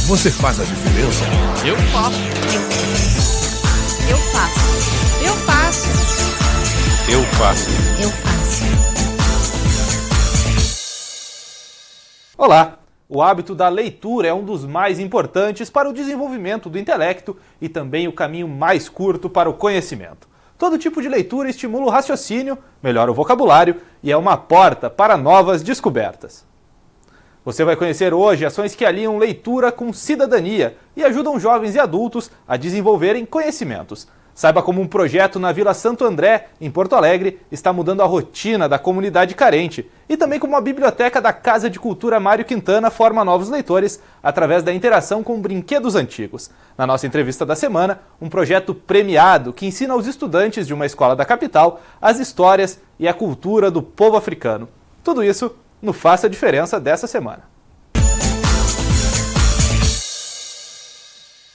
Você faz a diferença? Eu faço. Eu faço. Eu faço. Eu faço. Eu faço. Olá! O hábito da leitura é um dos mais importantes para o desenvolvimento do intelecto e também o caminho mais curto para o conhecimento. Todo tipo de leitura estimula o raciocínio, melhora o vocabulário e é uma porta para novas descobertas. Você vai conhecer hoje ações que aliam leitura com cidadania e ajudam jovens e adultos a desenvolverem conhecimentos. Saiba como um projeto na Vila Santo André, em Porto Alegre, está mudando a rotina da comunidade carente e também como a biblioteca da Casa de Cultura Mário Quintana forma novos leitores através da interação com brinquedos antigos. Na nossa entrevista da semana, um projeto premiado que ensina aos estudantes de uma escola da capital as histórias e a cultura do povo africano. Tudo isso no Faça a Diferença dessa semana.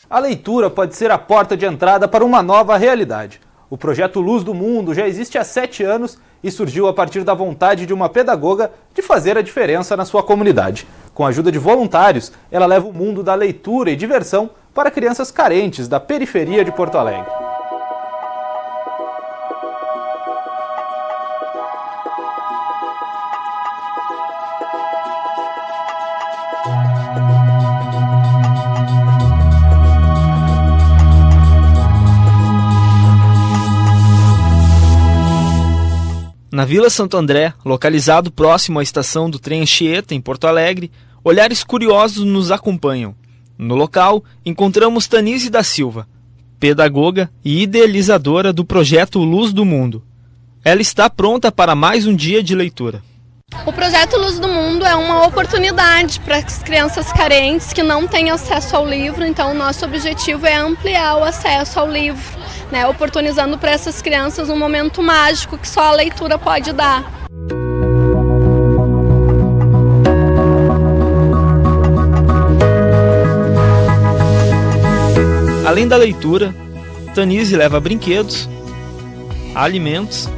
A leitura pode ser a porta de entrada para uma nova realidade. O projeto Luz do Mundo já existe há 7 anos e surgiu a partir da vontade de uma pedagoga de fazer a diferença na sua comunidade. Com a ajuda de voluntários, ela leva o mundo da leitura e diversão para crianças carentes da periferia de Porto Alegre. Na Vila Santo André, localizado próximo à estação do trem Anchieta, em Porto Alegre, olhares curiosos nos acompanham. No local, encontramos Tanise da Silva, pedagoga e idealizadora do projeto Luz do Mundo. Ela está pronta para mais um dia de leitura. O projeto Luz do Mundo é uma oportunidade para as crianças carentes que não têm acesso ao livro, então o nosso objetivo é ampliar o acesso ao livro, oportunizando para essas crianças um momento mágico que só a leitura pode dar. Além da leitura, Tanise leva brinquedos, alimentos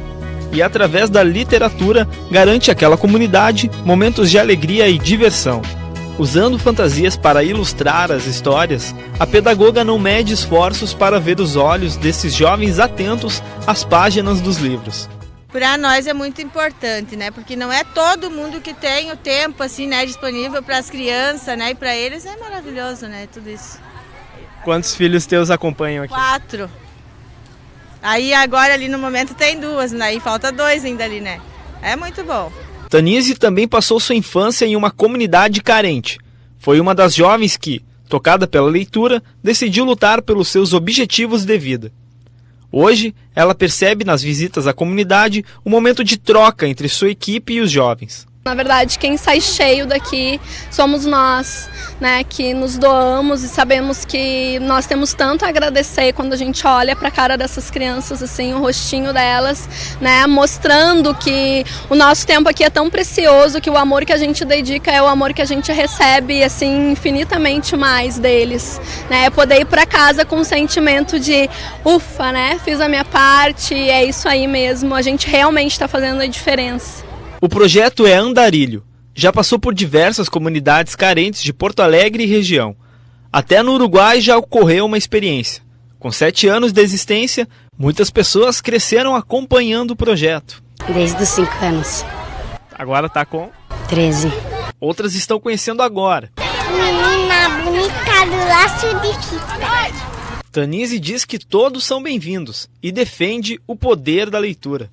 e, através da literatura, garante àquela comunidade momentos de alegria e diversão. Usando fantasias para ilustrar as histórias, a pedagoga não mede esforços para ver os olhos desses jovens atentos às páginas dos livros. Para nós é muito importante, porque não é todo mundo que tem o tempo assim, disponível para as crianças, e para eles é maravilhoso, tudo isso. Quantos filhos teus acompanham aqui? 4. Aí agora ali no momento tem 2, e falta 2 ainda ali, É muito bom. Tanise também passou sua infância em uma comunidade carente. Foi uma das jovens que, tocada pela leitura, decidiu lutar pelos seus objetivos de vida. Hoje, ela percebe nas visitas à comunidade um momento de troca entre sua equipe e os jovens. Na verdade, quem sai cheio daqui somos nós, que nos doamos e sabemos que nós temos tanto a agradecer quando a gente olha para a cara dessas crianças, assim, o rostinho delas, mostrando que o nosso tempo aqui é tão precioso, que o amor que a gente dedica é o amor que a gente recebe, assim, infinitamente mais deles, poder ir para casa com um sentimento de ufa, fiz a minha parte, é isso aí mesmo, a gente realmente está fazendo a diferença. O projeto é Andarilho. Já passou por diversas comunidades carentes de Porto Alegre e região. Até no Uruguai já ocorreu uma experiência. Com 7 anos de existência, muitas pessoas cresceram acompanhando o projeto. Desde os 5 anos. Agora está com? 13. Outras estão conhecendo agora. Menina bonita do laço de fita. Tanise diz que todos são bem-vindos e defende o poder da leitura.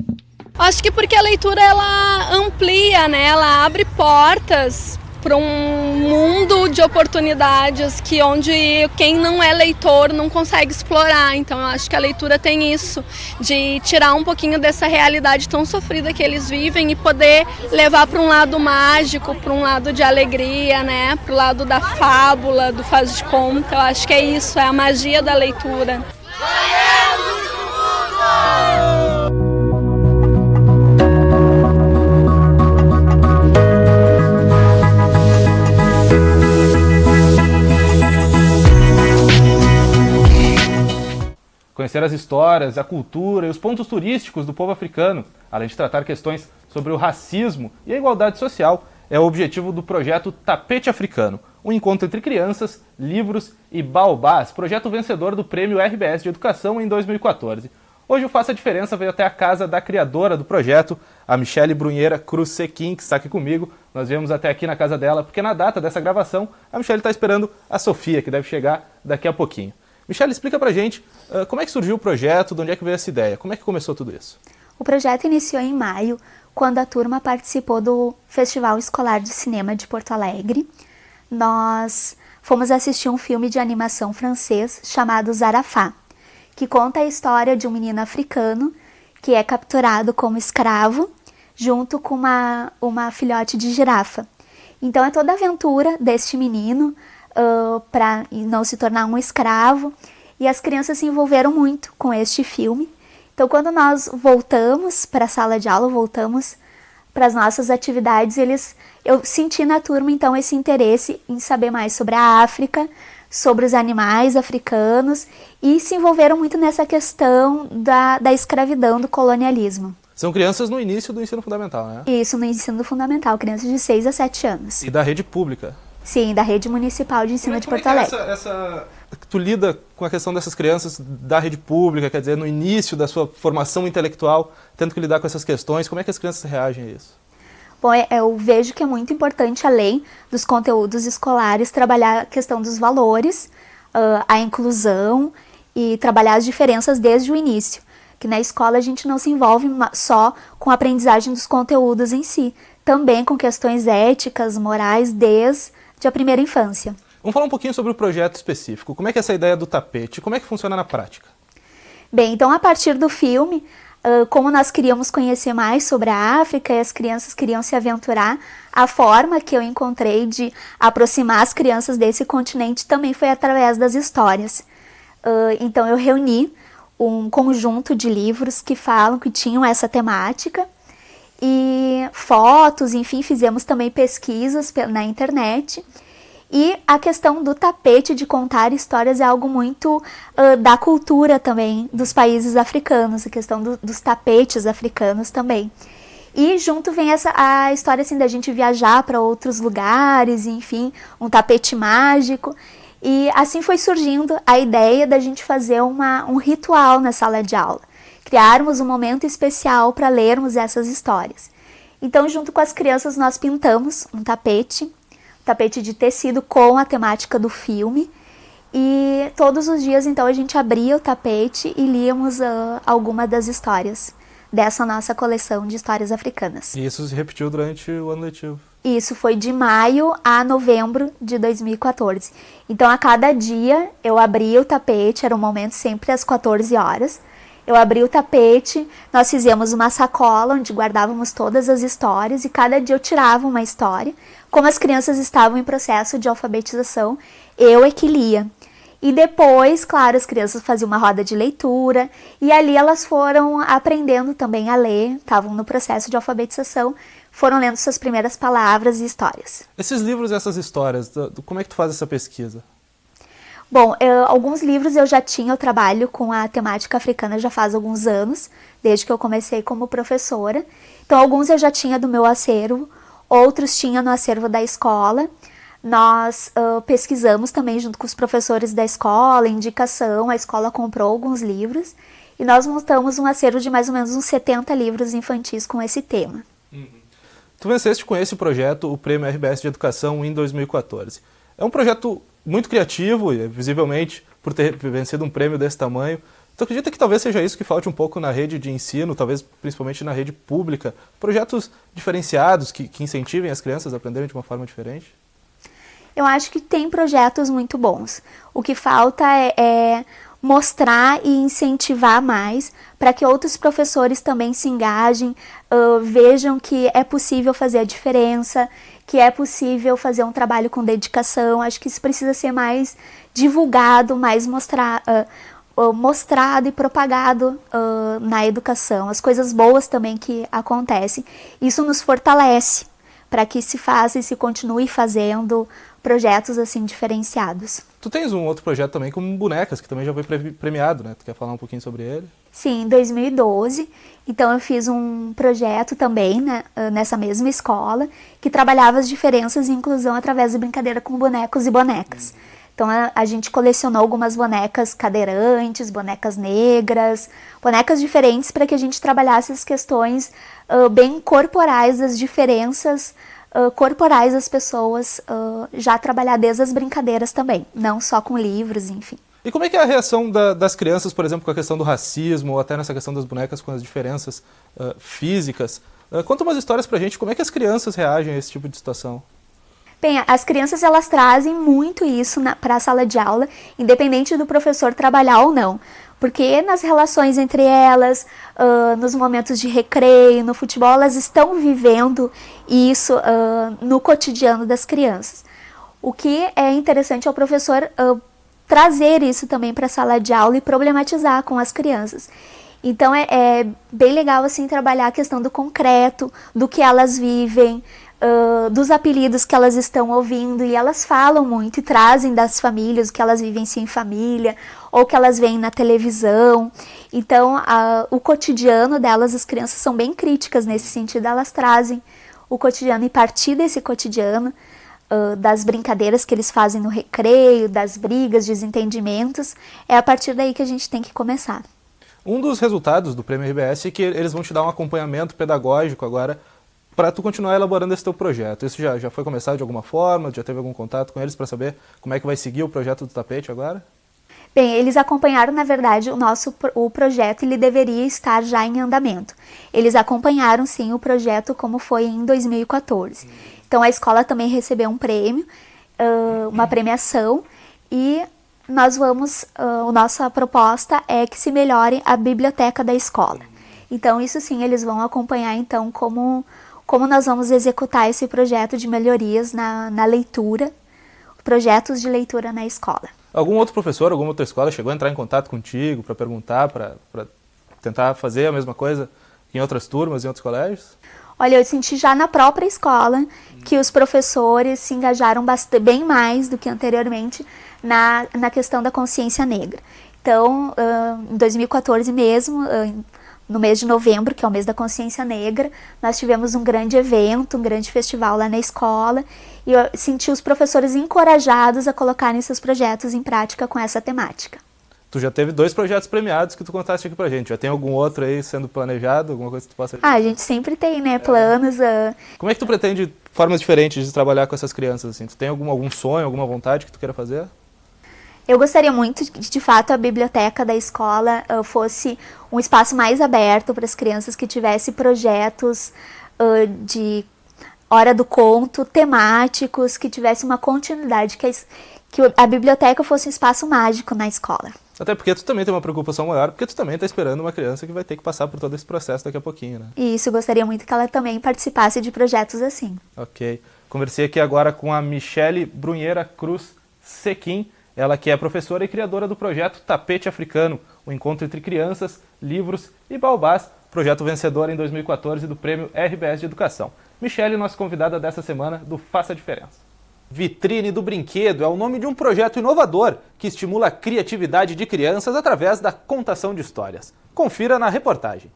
Acho que porque a leitura ela amplia, ela abre portas para um mundo de oportunidades que onde quem não é leitor não consegue explorar. Então eu acho que a leitura tem isso, de tirar um pouquinho dessa realidade tão sofrida que eles vivem e poder levar para um lado mágico, para um lado de alegria, para o lado da fábula, do faz de conta. Eu acho que é isso, é a magia da leitura. Conhecer as histórias, a cultura e os pontos turísticos do povo africano, além de tratar questões sobre o racismo e a igualdade social, é o objetivo do projeto Tapete Africano, um encontro entre crianças, livros e baobás, projeto vencedor do Prêmio RBS de Educação em 2014. Hoje o Faça a Diferença veio até a casa da criadora do projeto, a Michele Brunheira Cruz Sequim, que está aqui comigo. Nós viemos até aqui na casa dela, porque na data dessa gravação, a Michele está esperando a Sofia, que deve chegar daqui a pouquinho. Michele, explica pra gente como é que surgiu o projeto, de onde é que veio essa ideia, como é que começou tudo isso? O projeto iniciou em maio, quando a turma participou do Festival Escolar de Cinema de Porto Alegre. Nós fomos assistir um filme de animação francês chamado Zarafá, que conta a história de um menino africano que é capturado como escravo junto com uma filhote de girafa. Então é toda a aventura deste menino para não se tornar um escravo, e as crianças se envolveram muito com este filme. Então quando nós voltamos para a sala de aula, voltamos para as nossas atividades, eu senti na turma então esse interesse em saber mais sobre a África, sobre os animais africanos, e se envolveram muito nessa questão da escravidão, do colonialismo. São crianças no início do ensino fundamental, né? Isso, no ensino fundamental, crianças de 6 a 7 anos. E da rede pública? Sim, da rede municipal de ensino de Porto Alegre. Tu lida com a questão dessas crianças da rede pública, quer dizer, no início da sua formação intelectual, tendo que lidar com essas questões, como é que as crianças reagem a isso? Bom, eu vejo que é muito importante, além dos conteúdos escolares, trabalhar a questão dos valores, a inclusão e trabalhar as diferenças desde o início. Que na escola a gente não se envolve só com a aprendizagem dos conteúdos em si, também com questões éticas, morais, desde a primeira infância. Vamos falar um pouquinho sobre o projeto específico. Como é que é essa ideia do tapete? Como é que funciona na prática? Bem, então a partir do filme, como nós queríamos conhecer mais sobre a África e as crianças queriam se aventurar, a forma que eu encontrei de aproximar as crianças desse continente também foi através das histórias. Então eu reuni um conjunto de livros que tinham essa temática, e fotos, enfim, fizemos também pesquisas na internet. E a questão do tapete, de contar histórias, é algo muito da cultura também dos países africanos, a questão dos tapetes africanos também. E junto vem a história assim, da gente viajar para outros lugares, enfim, um tapete mágico. E assim foi surgindo a ideia da gente fazer um ritual na sala de aula, criarmos um momento especial para lermos essas histórias. Então, junto com as crianças, nós pintamos um tapete de tecido com a temática do filme, e todos os dias então a gente abria o tapete e líamos alguma das histórias dessa nossa coleção de histórias africanas. E isso se repetiu durante o ano letivo? Isso foi de maio a novembro de 2014. Então a cada dia eu abria o tapete, era um momento sempre às 14 horas, eu abri o tapete, nós fizemos uma sacola onde guardávamos todas as histórias, e cada dia eu tirava uma história. Como as crianças estavam em processo de alfabetização, eu é que lia. E depois, claro, as crianças faziam uma roda de leitura, e ali elas foram aprendendo também a ler, estavam no processo de alfabetização, foram lendo suas primeiras palavras e histórias. Esses livros e essas histórias, como é que tu faz essa pesquisa? Bom, alguns livros eu trabalho com a temática africana já faz alguns anos, desde que eu comecei como professora. Então, alguns eu já tinha do meu acervo, outros tinha no acervo da escola. Nós pesquisamos também junto com os professores da escola, indicação, a escola comprou alguns livros, e nós montamos um acervo de mais ou menos uns 70 livros infantis com esse tema. Tu venceste com esse projeto o Prêmio RBS de Educação em 2014. É um projeto muito criativo, e visivelmente, por ter vencido um prêmio desse tamanho. Tu acredita que talvez seja isso que falte um pouco na rede de ensino, talvez principalmente na rede pública? Projetos diferenciados que incentivem as crianças a aprenderem de uma forma diferente? Eu acho que tem projetos muito bons. O que falta é mostrar e incentivar mais para que outros professores também se engajem, vejam que é possível fazer a diferença, que é possível fazer um trabalho com dedicação. Acho que isso precisa ser mais divulgado, mais mostrado e propagado na educação. As coisas boas também que acontecem. Isso nos fortalece para que se faça e se continue fazendo projetos assim diferenciados. Tu tens um outro projeto também com bonecas, que também já foi premiado, né? Tu quer falar um pouquinho sobre ele? Sim, em 2012. Então eu fiz um projeto também, né, nessa mesma escola, que trabalhava as diferenças e inclusão através de brincadeira com bonecos e bonecas. Então a gente colecionou algumas bonecas cadeirantes, bonecas negras, bonecas diferentes para que a gente trabalhasse as questões bem corporais, das diferenças corporais das pessoas, já trabalhar desde as brincadeiras também, não só com livros, enfim. E como é que é a reação das crianças, por exemplo, com a questão do racismo, ou até nessa questão das bonecas com as diferenças físicas? Conta umas histórias pra gente, como é que as crianças reagem a esse tipo de situação? Bem, as crianças elas trazem muito isso para a sala de aula, independente do professor trabalhar ou não. Porque nas relações entre elas, nos momentos de recreio, no futebol, elas estão vivendo isso no cotidiano das crianças. O que é interessante é o professor trazer isso também para a sala de aula e problematizar com as crianças. Então é bem legal assim trabalhar a questão do concreto, do que elas vivem, dos apelidos que elas estão ouvindo, e elas falam muito e trazem das famílias, o que elas vivenciam em família, ou que elas veem na televisão. Então o cotidiano delas, as crianças são bem críticas nesse sentido, elas trazem o cotidiano, e partir desse cotidiano, das brincadeiras que eles fazem no recreio, das brigas, desentendimentos, é a partir daí que a gente tem que começar. Um dos resultados do Prêmio RBS é que eles vão te dar um acompanhamento pedagógico agora para tu continuar elaborando esse teu projeto. Isso já foi começado de alguma forma? Já teve algum contato com eles para saber como é que vai seguir o projeto do tapete agora? Bem, eles acompanharam, na verdade, o projeto, ele deveria estar já em andamento. Eles acompanharam, sim, o projeto como foi em 2014. Então, a escola também recebeu um prêmio, uma premiação, e nós nossa proposta é que se melhore a biblioteca da escola. Então, isso sim, eles vão acompanhar, então, como nós vamos executar esse projeto de melhorias na leitura, projetos de leitura na escola. Algum outro professor, alguma outra escola chegou a entrar em contato contigo para perguntar, para tentar fazer a mesma coisa em outras turmas, em outros colégios? Olha, eu senti já na própria escola que os professores se engajaram bem mais do que anteriormente na questão da consciência negra. Então, em 2014 mesmo, no mês de novembro, que é o mês da consciência negra, nós tivemos um grande evento, um grande festival lá na escola, e eu senti os professores encorajados a colocarem seus projetos em prática com essa temática. Tu já teve 2 projetos premiados que tu contaste aqui pra gente. Já tem algum outro aí sendo planejado? Alguma coisa que tu possa... A gente sempre tem, né, planos. Como é que tu pretende formas diferentes de trabalhar com essas crianças, assim? Tu tem algum sonho, alguma vontade que tu queira fazer? Eu gostaria muito que, de fato, a biblioteca da escola fosse um espaço mais aberto para as crianças, que tivesse projetos de hora do conto, temáticos, que tivesse uma continuidade, que a biblioteca fosse um espaço mágico na escola. Até porque tu também tem uma preocupação maior, porque tu também está esperando uma criança que vai ter que passar por todo esse processo daqui a pouquinho, né? E isso, eu gostaria muito que ela também participasse de projetos assim. Ok. Conversei aqui agora com a Michele Brunheira Cruz Sequim, ela que é professora e criadora do projeto Tapete Africano, o encontro entre crianças, livros e baobás, projeto vencedor em 2014 do Prêmio RBS de Educação. Michele, nossa convidada dessa semana do Faça a Diferença. Vitrine do Brinquedo é o nome de um projeto inovador que estimula a criatividade de crianças através da contação de histórias. Confira na reportagem.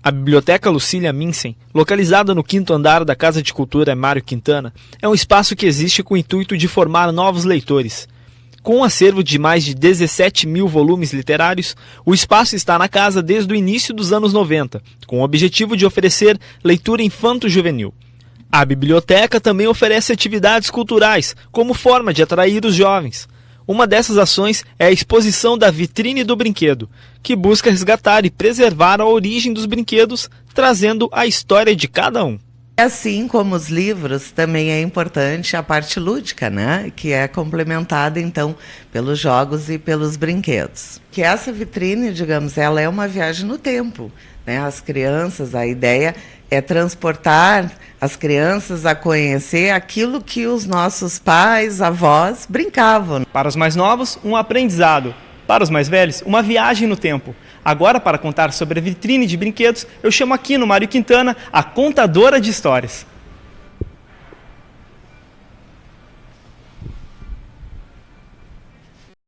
A Biblioteca Lucília Minsen, localizada no 5º andar da Casa de Cultura Mário Quintana, é um espaço que existe com o intuito de formar novos leitores. Com um acervo de mais de 17 mil volumes literários, o espaço está na casa desde o início dos anos 90, com o objetivo de oferecer leitura infanto-juvenil. A biblioteca também oferece atividades culturais, como forma de atrair os jovens. Uma dessas ações é a exposição da Vitrine do Brinquedo, que busca resgatar e preservar a origem dos brinquedos, trazendo a história de cada um. Assim como os livros, também é importante a parte lúdica, né? Que é complementada, então, pelos jogos e pelos brinquedos. Que essa vitrine, digamos, ela é uma viagem no tempo, né? As crianças, a ideia é transportar as crianças a conhecer aquilo que os nossos pais, avós, brincavam. Para os mais novos, um aprendizado. Para os mais velhos, uma viagem no tempo. Agora, para contar sobre a vitrine de brinquedos, eu chamo aqui no Mário Quintana a contadora de histórias.